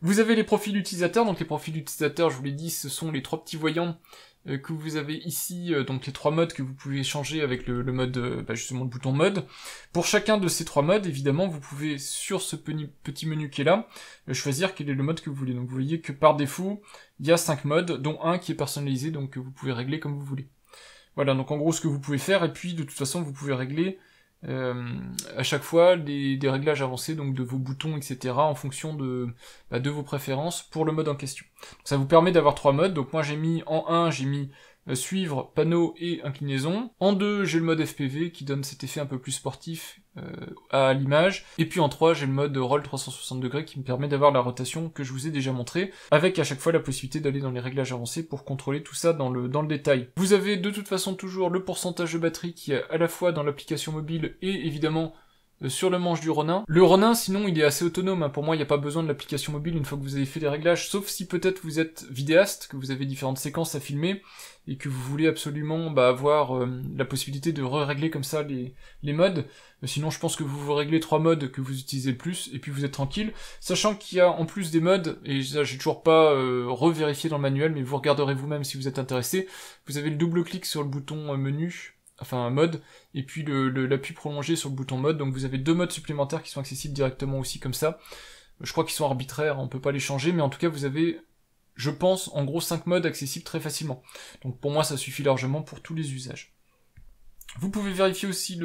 Vous avez les profils utilisateurs, donc les profils utilisateurs, je vous l'ai dit, ce sont les 3 petits voyants que vous avez ici, donc les 3 modes que vous pouvez changer avec le mode, justement le bouton mode. Pour chacun de ces 3 modes, évidemment, vous pouvez, sur ce petit menu qui est là, choisir quel est le mode que vous voulez. Donc vous voyez que par défaut, il y a 5 modes, dont un qui est personnalisé, donc que vous pouvez régler comme vous voulez. Voilà, donc en gros ce que vous pouvez faire, et puis de toute façon vous pouvez régler à chaque fois des réglages avancés, donc de vos boutons, etc., en fonction de vos préférences pour le mode en question. Donc ça vous permet d'avoir 3 modes, donc moi j'ai mis en 1, j'ai mis suivre, panneau et inclinaison. En 2, j'ai le mode FPV qui donne cet effet un peu plus sportif à l'image. Et puis en 3, j'ai le mode roll 360 degrés qui me permet d'avoir la rotation que je vous ai déjà montré, avec à chaque fois la possibilité d'aller dans les réglages avancés pour contrôler tout ça dans le détail. Vous avez de toute façon toujours le pourcentage de batterie qui est à la fois dans l'application mobile et évidemment sur le manche du Ronin. Le Ronin, sinon, il est assez autonome, hein. Pour moi, il n'y a pas besoin de l'application mobile une fois que vous avez fait les réglages, sauf si peut-être vous êtes vidéaste, que vous avez différentes séquences à filmer, et que vous voulez absolument avoir la possibilité de régler comme ça les modes. Sinon, je pense que vous réglez 3 modes que vous utilisez le plus, et puis vous êtes tranquille, sachant qu'il y a en plus des modes, et ça j'ai toujours pas revérifié dans le manuel, mais vous regarderez vous-même si vous êtes intéressé, vous avez le double-clic sur le bouton menu, enfin mode, et puis l'appui prolongé sur le bouton mode, donc vous avez 2 modes supplémentaires qui sont accessibles directement aussi comme ça. Je crois qu'ils sont arbitraires, on peut pas les changer, mais en tout cas vous avez, je pense, en gros 5 modes accessibles très facilement. Donc pour moi ça suffit largement pour tous les usages. Vous pouvez vérifier aussi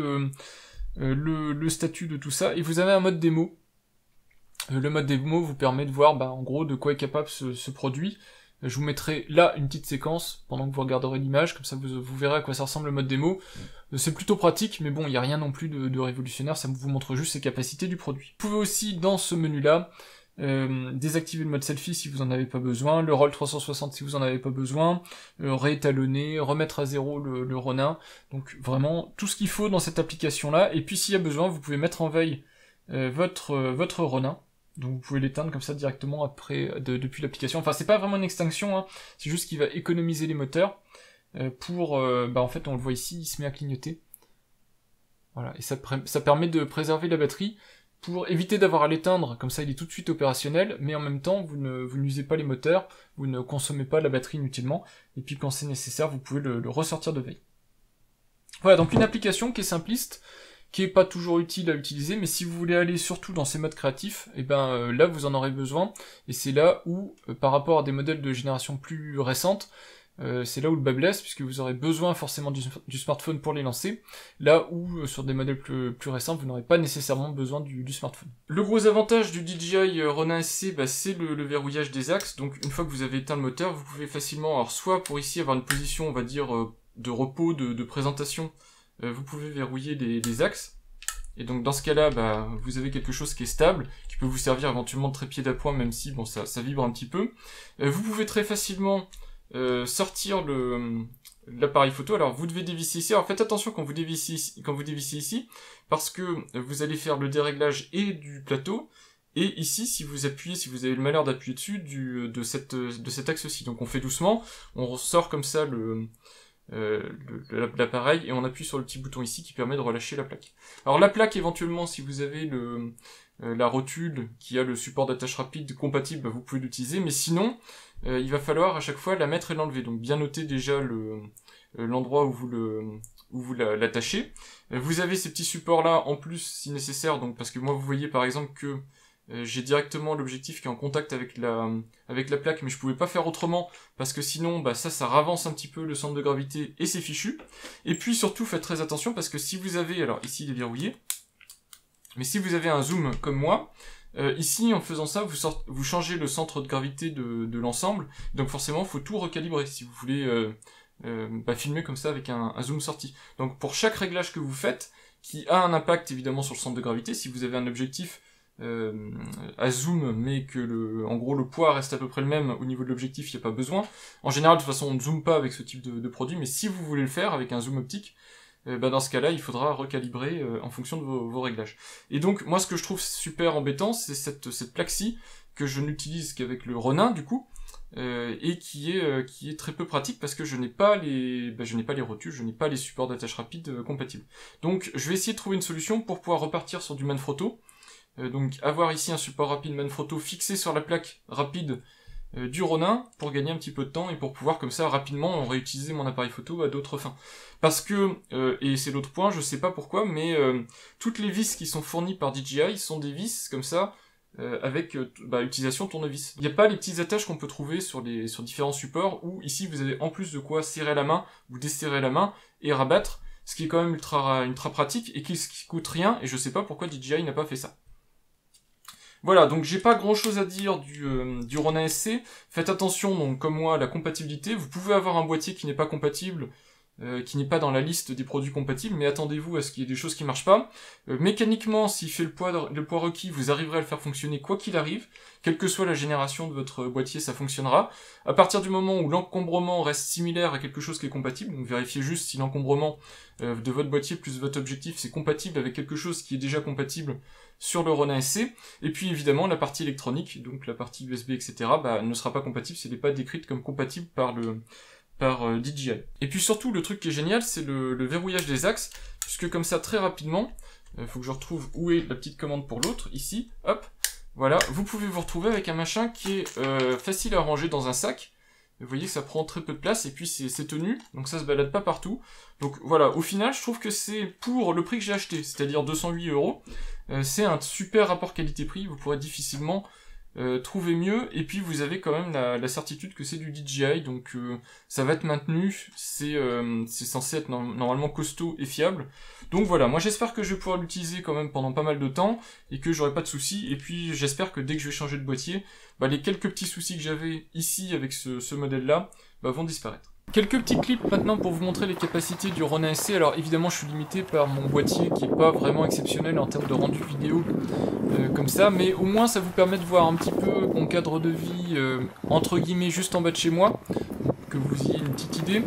le statut de tout ça, et vous avez un mode démo. Le mode démo vous permet de voir en gros de quoi est capable ce produit. Je vous mettrai là une petite séquence pendant que vous regarderez l'image, comme ça vous verrez à quoi ça ressemble le mode démo. C'est plutôt pratique, mais bon, il n'y a rien non plus de révolutionnaire, ça vous montre juste ses capacités du produit. Vous pouvez aussi, dans ce menu-là, désactiver le mode selfie si vous en avez pas besoin, le roll 360 si vous en avez pas besoin, réétalonner, remettre à zéro le Ronin, donc vraiment tout ce qu'il faut dans cette application-là, et puis s'il y a besoin, vous pouvez mettre en veille votre Ronin. Donc vous pouvez l'éteindre comme ça directement après depuis l'application. Enfin c'est pas vraiment une extinction, hein, c'est juste qu'il va économiser les moteurs en fait on le voit ici, il se met à clignoter. Voilà, et ça permet de préserver la batterie pour éviter d'avoir à l'éteindre, comme ça il est tout de suite opérationnel, mais en même temps vous n'usez pas les moteurs, vous ne consommez pas la batterie inutilement, et puis quand c'est nécessaire vous pouvez le ressortir de veille. Voilà, donc une application qui est simpliste, qui est pas toujours utile à utiliser, mais si vous voulez aller surtout dans ces modes créatifs, là vous en aurez besoin, et c'est là où, par rapport à des modèles de génération plus récente, c'est là où le bas blesse, puisque vous aurez besoin forcément du smartphone pour les lancer, là où sur des modèles plus récents, vous n'aurez pas nécessairement besoin du smartphone. Le gros avantage du DJI Ronin SC, c'est le verrouillage des axes, donc une fois que vous avez éteint le moteur, vous pouvez facilement, alors soit pour ici avoir une position, on va dire, de repos, de présentation, vous pouvez verrouiller les axes, et donc dans ce cas-là, vous avez quelque chose qui est stable, qui peut vous servir éventuellement de trépied d'appoint, même si bon ça vibre un petit peu. Vous pouvez très facilement sortir l'appareil photo. Alors vous devez dévisser ici. Alors faites attention quand vous dévissez ici, parce que vous allez faire le déréglage et du plateau, et ici si vous avez le malheur d'appuyer dessus de cet axe-ci. Donc on fait doucement, on ressort comme ça l'appareil et on appuie sur le petit bouton ici qui permet de relâcher la plaque. Alors la plaque éventuellement si vous avez la rotule qui a le support d'attache rapide compatible, vous pouvez l'utiliser, mais sinon il va falloir à chaque fois la mettre et l'enlever, donc bien noter déjà l'endroit où vous l'attachez. Vous avez ces petits supports là en plus si nécessaire, donc parce que moi vous voyez par exemple que j'ai directement l'objectif qui est en contact avec la plaque, mais je pouvais pas faire autrement, parce que sinon ça ravance un petit peu le centre de gravité, et c'est fichu. Et puis surtout faites très attention, parce que si vous avez, alors ici il est verrouillé, mais si vous avez un zoom comme moi, ici en faisant ça, vous changez le centre de gravité de l'ensemble, donc forcément il faut tout recalibrer si vous voulez filmer comme ça avec un zoom sorti. Donc pour chaque réglage que vous faites, qui a un impact évidemment sur le centre de gravité, si vous avez un objectif à zoom, mais que en gros le poids reste à peu près le même au niveau de l'objectif, il n'y a pas besoin. En général, de toute façon, on ne zoome pas avec ce type de produit, mais si vous voulez le faire avec un zoom optique, dans ce cas-là, il faudra recalibrer en fonction de vos réglages. Et donc, moi, ce que je trouve super embêtant, c'est cette plaque-ci, que je n'utilise qu'avec le Ronin, du coup, et qui est très peu pratique parce que je n'ai pas les rotules, je n'ai pas les supports d'attache rapide compatibles. Donc je vais essayer de trouver une solution pour pouvoir repartir sur du Manfrotto. Donc avoir ici un support rapide Manfrotto fixé sur la plaque rapide du Ronin pour gagner un petit peu de temps et pour pouvoir comme ça rapidement réutiliser mon appareil photo à d'autres fins. Parce que, et c'est l'autre point, je sais pas pourquoi, mais toutes les vis qui sont fournies par DJI sont des vis comme ça, avec utilisation tournevis. Il n'y a pas les petites attaches qu'on peut trouver sur différents supports, où ici vous avez en plus de quoi serrer la main, ou desserrer la main, et rabattre, ce qui est quand même ultra pratique, et qui coûte rien, et je sais pas pourquoi DJI n'a pas fait ça. Voilà, donc j'ai pas grand chose à dire du Ronin SC. Faites attention, donc comme moi, à la compatibilité. Vous pouvez avoir un boîtier qui n'est pas compatible, qui n'est pas dans la liste des produits compatibles, mais attendez-vous à ce qu'il y ait des choses qui marchent pas. Mécaniquement, s'il fait le poids requis, vous arriverez à le faire fonctionner quoi qu'il arrive. Quelle que soit la génération de votre boîtier, ça fonctionnera. À partir du moment où l'encombrement reste similaire à quelque chose qui est compatible, donc vérifiez juste si l'encombrement de votre boîtier plus votre objectif, c'est compatible avec quelque chose qui est déjà compatible sur le Ronin SC. Et puis évidemment, la partie électronique, donc la partie USB, etc., ne sera pas compatible si elle n'est pas décrite comme compatible par DJI. Et puis surtout, le truc qui est génial, c'est le verrouillage des axes, puisque comme ça, très rapidement, faut que je retrouve où est la petite commande pour l'autre, ici, hop, voilà, vous pouvez vous retrouver avec un machin qui est facile à ranger dans un sac. Vous voyez que ça prend très peu de place, et puis c'est tenu, donc ça se balade pas partout. Donc voilà, au final, je trouve que c'est pour le prix que j'ai acheté, c'est-à-dire 208 €, c'est un super rapport qualité-prix, vous pourrez difficilement trouver mieux, et puis vous avez quand même la certitude que c'est du DJI, donc ça va être maintenu, c'est censé être normalement costaud et fiable. Donc voilà, moi j'espère que je vais pouvoir l'utiliser quand même pendant pas mal de temps, et que j'aurai pas de soucis, et puis j'espère que dès que je vais changer de boîtier, les quelques petits soucis que j'avais ici avec ce modèle-là, vont disparaître. Quelques petits clips maintenant pour vous montrer les capacités du Ronin SC. Alors évidemment je suis limité par mon boîtier qui est pas vraiment exceptionnel en termes de rendu vidéo comme ça, mais au moins ça vous permet de voir un petit peu mon cadre de vie entre guillemets juste en bas de chez moi, que vous ayez une petite idée.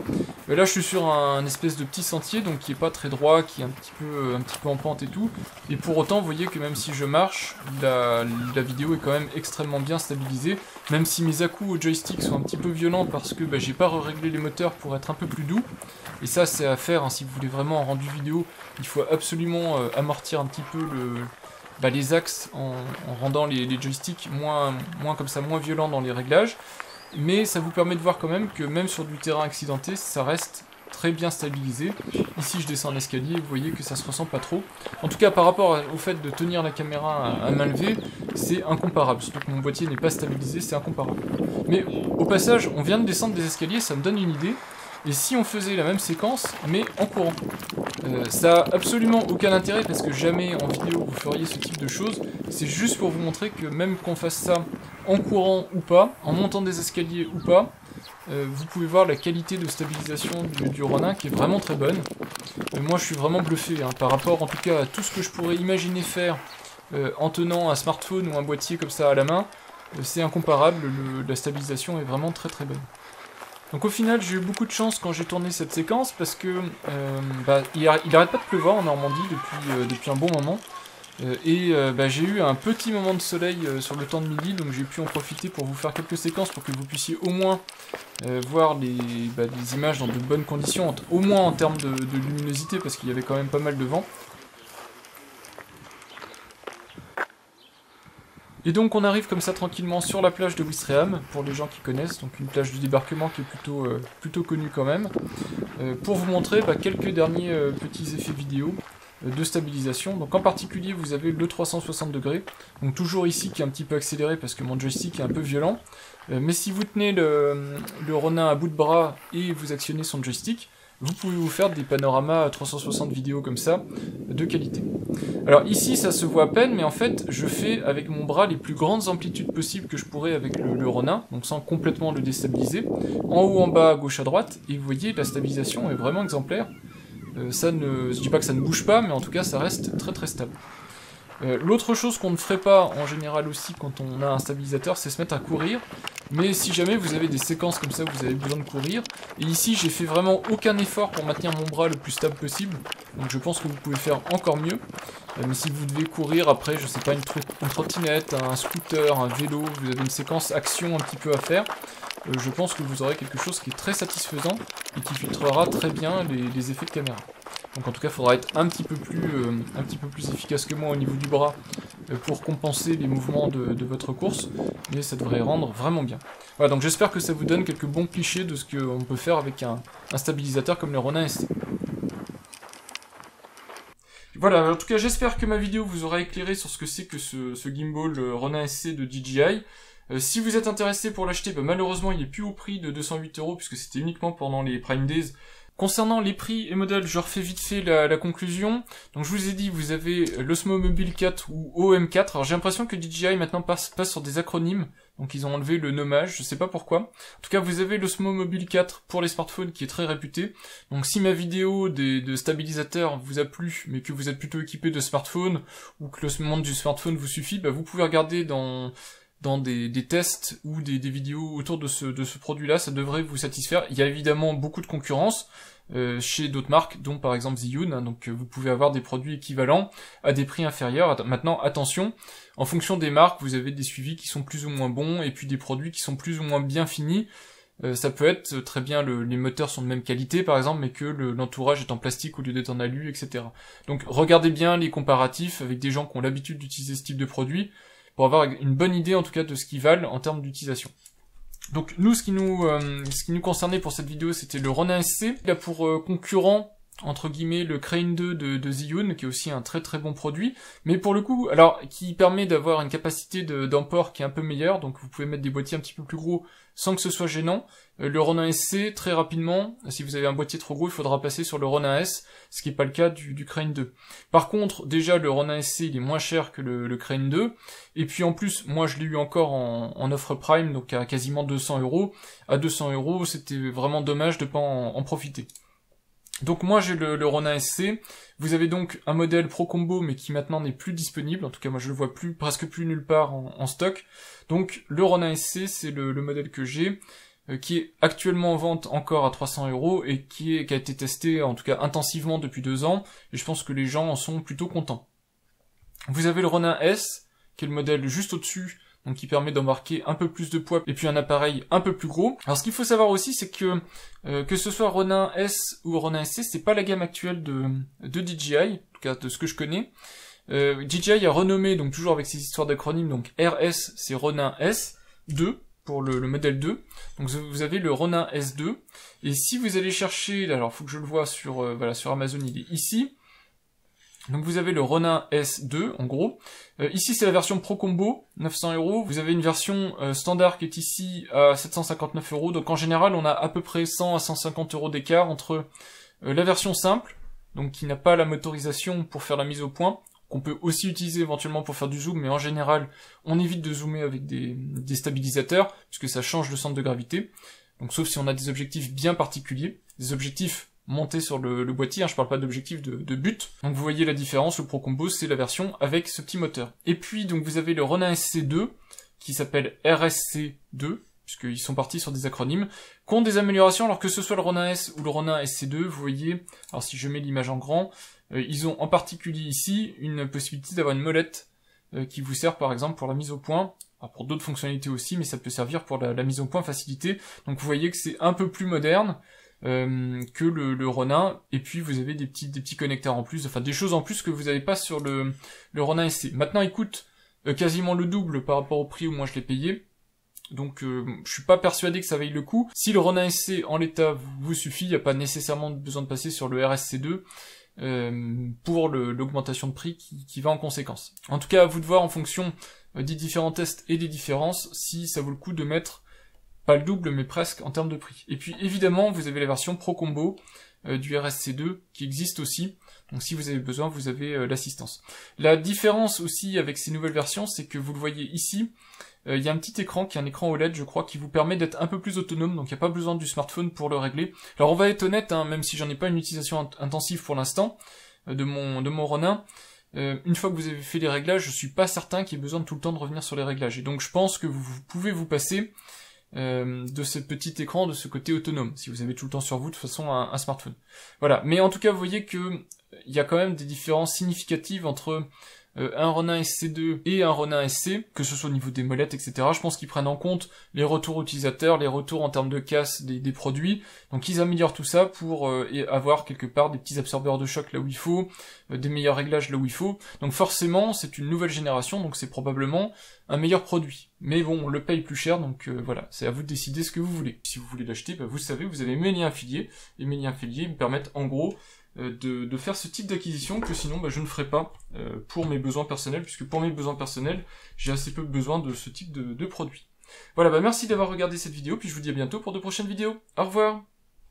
Là je suis sur un espèce de petit sentier, donc qui est pas très droit, qui est un petit peu en pente et tout, et pour autant vous voyez que même si je marche, la vidéo est quand même extrêmement bien stabilisée, même si mes à-coups au joystick sont un petit peu violents parce que j'ai pas réglé les moteurs pour être un peu plus doux, et ça c'est à faire, hein, si vous voulez vraiment un rendu vidéo, il faut absolument amortir un petit peu les axes en rendant les joysticks moins comme ça, moins violents dans les réglages. Mais ça vous permet de voir quand même que même sur du terrain accidenté, ça reste très bien stabilisé. Ici je descends l'escalier, vous voyez que ça se ressent pas trop. En tout cas par rapport au fait de tenir la caméra à main levée, c'est incomparable. Surtout que mon boîtier n'est pas stabilisé, c'est incomparable. Mais au passage, on vient de descendre des escaliers, ça me donne une idée. Et si on faisait la même séquence, mais en courant, ça a absolument aucun intérêt parce que jamais en vidéo vous feriez ce type de choses. C'est juste pour vous montrer que même qu'on fasse ça en courant ou pas, en montant des escaliers ou pas, vous pouvez voir la qualité de stabilisation du Ronin qui est vraiment très bonne. Moi je suis vraiment bluffé par rapport en tout cas à tout ce que je pourrais imaginer faire en tenant un smartphone ou un boîtier comme ça à la main. C'est incomparable, la stabilisation est vraiment très très bonne. Donc au final j'ai eu beaucoup de chance quand j'ai tourné cette séquence parce que il arrête pas de pleuvoir en Normandie depuis un bon moment. J'ai eu un petit moment de soleil sur le temps de midi, donc j'ai pu en profiter pour vous faire quelques séquences pour que vous puissiez au moins voir les images dans de bonnes conditions, au moins en termes de luminosité parce qu'il y avait quand même pas mal de vent. Et donc on arrive comme ça tranquillement sur la plage de Ouistreham, pour les gens qui connaissent, donc une plage de débarquement qui est plutôt connue quand même, pour vous montrer quelques derniers petits effets vidéo de stabilisation. Donc en particulier vous avez le 360 degrés, donc toujours ici qui est un petit peu accéléré parce que mon joystick est un peu violent, mais si vous tenez le Ronin à bout de bras et vous actionnez son joystick, vous pouvez vous faire des panoramas 360 vidéos comme ça, de qualité. Alors ici ça se voit à peine, mais en fait je fais avec mon bras les plus grandes amplitudes possibles que je pourrais avec le Ronin, donc sans complètement le déstabiliser, en haut, en bas, à gauche, à droite, et vous voyez la stabilisation est vraiment exemplaire. Je dis pas que ça ne bouge pas, mais en tout cas ça reste très très stable. L'autre chose qu'on ne ferait pas en général aussi quand on a un stabilisateur, c'est se mettre à courir. Mais si jamais vous avez des séquences comme ça où vous avez besoin de courir, et ici j'ai fait vraiment aucun effort pour maintenir mon bras le plus stable possible, donc je pense que vous pouvez faire encore mieux. Mais si vous devez courir après, je sais pas, une trottinette, un scooter, un vélo, vous avez une séquence action un petit peu à faire, je pense que vous aurez quelque chose qui est très satisfaisant et qui filtrera très bien les effets de caméra. Donc en tout cas, il faudra être un petit peu plus efficace que moi au niveau du bras pour compenser les mouvements de votre course, mais ça devrait rendre vraiment bien. Voilà, donc j'espère que ça vous donne quelques bons clichés de ce qu'on peut faire avec un stabilisateur comme le Ronin SC. Voilà, en tout cas j'espère que ma vidéo vous aura éclairé sur ce que c'est que ce gimbal Ronin SC de DJI. Si vous êtes intéressé pour l'acheter, malheureusement il est plus au prix de 208 € puisque c'était uniquement pendant les Prime Days. Concernant les prix et modèles, je refais vite fait la conclusion. Donc je vous ai dit, vous avez l'Osmo Mobile 4 ou OM4. Alors j'ai l'impression que DJI maintenant passe sur des acronymes. Donc ils ont enlevé le nommage, je sais pas pourquoi. En tout cas, vous avez l'Osmo Mobile 4 pour les smartphones qui est très réputé. Donc si ma vidéo de stabilisateur vous a plu, mais que vous êtes plutôt équipé de smartphone, ou que le monde du smartphone vous suffit, vous pouvez regarder dans des tests ou des vidéos autour de ce produit-là, ça devrait vous satisfaire. Il y a évidemment beaucoup de concurrence chez d'autres marques, dont par exemple Zhiyun, hein, donc vous pouvez avoir des produits équivalents à des prix inférieurs. Maintenant, attention, en fonction des marques, vous avez des suivis qui sont plus ou moins bons, et puis des produits qui sont plus ou moins bien finis. Ça peut être très bien, les moteurs sont de même qualité par exemple, mais que l'entourage est en plastique au lieu d'être en alu, etc. Donc regardez bien les comparatifs avec des gens qui ont l'habitude d'utiliser ce type de produit, pour avoir une bonne idée en tout cas de ce qu'ils valent en termes d'utilisation. Donc nous, ce qui nous concernait pour cette vidéo, c'était le Ronin SC. Il a pour concurrent, entre guillemets, le Crane 2 de Zhiyun, qui est aussi un très très bon produit, mais pour le coup, alors, qui permet d'avoir une capacité d'emport qui est un peu meilleure, donc vous pouvez mettre des boîtiers un petit peu plus gros sans que ce soit gênant. Le Ronin SC, très rapidement, si vous avez un boîtier trop gros, il faudra passer sur le Ronin S, ce qui n'est pas le cas du Crane 2. Par contre, déjà, le Ronin SC, il est moins cher que le Crane 2, et puis en plus, moi je l'ai eu encore en offre Prime, donc à quasiment 200 €. À 200 €, c'était vraiment dommage de pas en profiter. Donc moi j'ai le Ronin SC, vous avez donc un modèle Pro Combo mais qui maintenant n'est plus disponible, en tout cas moi je le vois presque plus nulle part en stock. Donc le Ronin SC c'est le modèle que j'ai, qui est actuellement en vente encore à 300 € et qui a été testé en tout cas intensivement depuis 2 ans, et je pense que les gens en sont plutôt contents. Vous avez le Ronin S, qui est le modèle juste au-dessus, donc qui permet d'embarquer un peu plus de poids, et puis un appareil un peu plus gros. Alors ce qu'il faut savoir aussi, c'est que ce soit Ronin S ou Ronin SC, c'est pas la gamme actuelle de DJI, en tout cas de ce que je connais. DJI a renommé, donc toujours avec ces histoires d'acronymes, donc RS c'est Ronin S2, pour le modèle 2, donc vous avez le Ronin S2, et si vous allez chercher, alors faut que je le vois sur Amazon, il est ici. Donc vous avez le Ronin S2 en gros. Ici c'est la version Pro Combo, 900 €. Vous avez une version standard qui est ici à 759 €. Donc en général on a à peu près 100 à 150 € d'écart entre la version simple, donc qui n'a pas la motorisation pour faire la mise au point, qu'on peut aussi utiliser éventuellement pour faire du zoom, mais en général on évite de zoomer avec des stabilisateurs, puisque ça change le centre de gravité. Donc sauf si on a des objectifs bien particuliers, des objectifs monté sur le boîtier, hein, je parle pas d'objectif de but. Donc vous voyez la différence, le Pro Combo c'est la version avec ce petit moteur. Et puis donc vous avez le Ronin SC2, qui s'appelle RSC2, puisqu'ils sont partis sur des acronymes, qui ont des améliorations, alors que ce soit le Ronin S ou le Ronin SC2, vous voyez, alors si je mets l'image en grand, ils ont en particulier ici une possibilité d'avoir une molette qui vous sert par exemple pour la mise au point, alors pour d'autres fonctionnalités aussi, mais ça peut servir pour la mise au point facilitée. Donc vous voyez que c'est un peu plus moderne que le Ronin, et puis vous avez des petits connecteurs en plus, enfin des choses en plus que vous n'avez pas sur le Ronin SC. Maintenant il coûte quasiment le double par rapport au prix où moi je l'ai payé, donc je suis pas persuadé que ça vaille le coup. Si le Ronin SC en l'état vous suffit, il n'y a pas nécessairement besoin de passer sur le RSC2 pour l'augmentation de prix qui va en conséquence. En tout cas à vous de voir en fonction des différents tests et des différences si ça vaut le coup de mettre pas le double, mais presque en termes de prix. Et puis évidemment, vous avez la version Pro Combo du RSC2 qui existe aussi. Donc si vous avez besoin, vous avez l'assistance. La différence aussi avec ces nouvelles versions, c'est que vous le voyez ici, il y a un petit écran qui est un écran OLED, je crois, qui vous permet d'être un peu plus autonome. Donc il n'y a pas besoin du smartphone pour le régler. Alors on va être honnête, hein, même si j'en ai pas une utilisation intensive pour l'instant de mon Ronin. Une fois que vous avez fait les réglages, je suis pas certain qu'il y ait besoin de tout le temps de revenir sur les réglages. Et donc je pense que vous pouvez vous passer de ce petit écran, de ce côté autonome, si vous avez tout le temps sur vous de toute façon un smartphone. Voilà, mais en tout cas vous voyez que il y a quand même des différences significatives entre un Ronin SC2 et un Ronin SC, que ce soit au niveau des molettes, etc. Je pense qu'ils prennent en compte les retours utilisateurs, les retours en termes de casse des produits, donc ils améliorent tout ça pour avoir quelque part des petits absorbeurs de choc là où il faut, des meilleurs réglages là où il faut, donc forcément c'est une nouvelle génération, donc c'est probablement un meilleur produit. Mais bon, on le paye plus cher, donc voilà, c'est à vous de décider ce que vous voulez. Si vous voulez l'acheter, bah, vous savez, vous avez mes liens affiliés, et mes liens affiliés me permettent en gros de faire ce type d'acquisition que sinon bah, je ne ferais pas pour mes besoins personnels, puisque pour mes besoins personnels, j'ai assez peu besoin de ce type de produit. Voilà, bah merci d'avoir regardé cette vidéo, puis je vous dis à bientôt pour de prochaines vidéos. Au revoir!